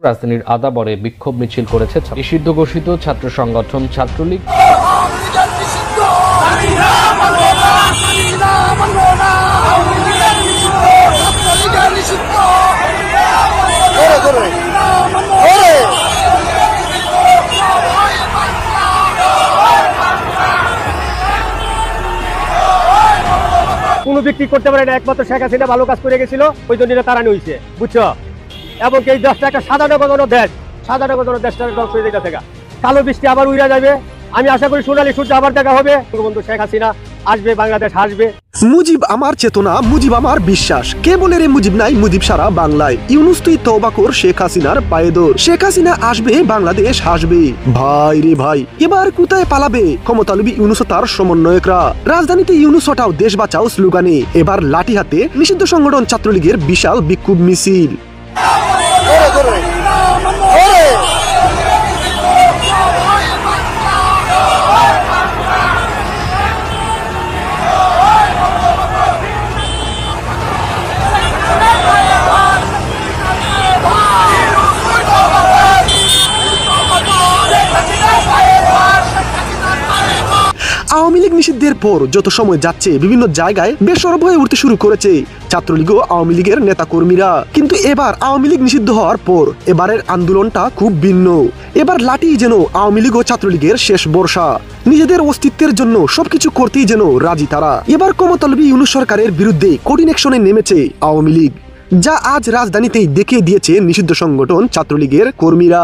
রাজধানীর আদাবরে বিক্ষোভ মিছিল করেছে নিষিদ্ধ ঘোষিত ছাত্র সংগঠন ছাত্রলীগ। কোনো বিক্রি করতে পারে না, একমাত্র শেখ হাসিনা ভালো কাজ করে গেছিল, ওই জন্য তারা নিয়েছে, বুঝছো? এবং এই দেশটা একটা সাধারণ দেশ, সাধারণ দেশটা ধ্বংস হয়ে যেতে কালো বৃষ্টি আবার উড়ে যাবে। আমি আশা করি সোনালী সূর্য আবার দেখা হবে, বঙ্গবন্ধু শেখ হাসিনা আসবে, বাংলাদেশ আসবে। মুজিব আমার চেতনা, মুজিব আমার বিশ্বাস। কে বলে রে মুজিব নাই, মুজিব সারা বাংলায়। ইউনুস তুই তওবা কর, শেখ হাসিনার পায়ে ধর। শেখ হাসিনা আসবে, বাংলাদেশ আসবে। ভাই রে ভাই, এবার কোথায় পালাবে ক্ষমতালোভী ইউনুস ও তার সমন্বয়করা? রাজধানীতে ইউনুস হটাও দেশ বাঁচাও স্লোগানে এবার লাঠি হাতে নিষিদ্ধ সংগঠন ছাত্রলীগের বিশাল বিক্ষোভ মিছিল। আওয়ামী লীগ নিষিদ্ধের পর যত সময় যাচ্ছে বিভিন্ন জায়গায় বেসরব হয়ে উঠতে শুরু করেছে ছাত্রলীগ ও আওয়ামী লীগের নেতাকর্মীরা। কিন্তু এবার আওয়ামী লীগ নিষিদ্ধ হওয়ার পর এবারের আন্দোলনটা খুব ভিন্ন। এবার লাঠি যেন আওয়ামী লীগ ও ছাত্রলীগের শেষ ভরসা। নিজেদের অস্তিত্বের জন্য সবকিছু করতেই যেন রাজি তারা। এবার ক্ষমতালোভী ইউনুস সরকারের বিরুদ্ধে কঠিন অ্যাকশনে নেমেছে আওয়ামী লীগ, যা আজ রাজধানীতেই দেখিয়ে দিয়েছে নিষিদ্ধ সংগঠন ছাত্রলীগের কর্মীরা।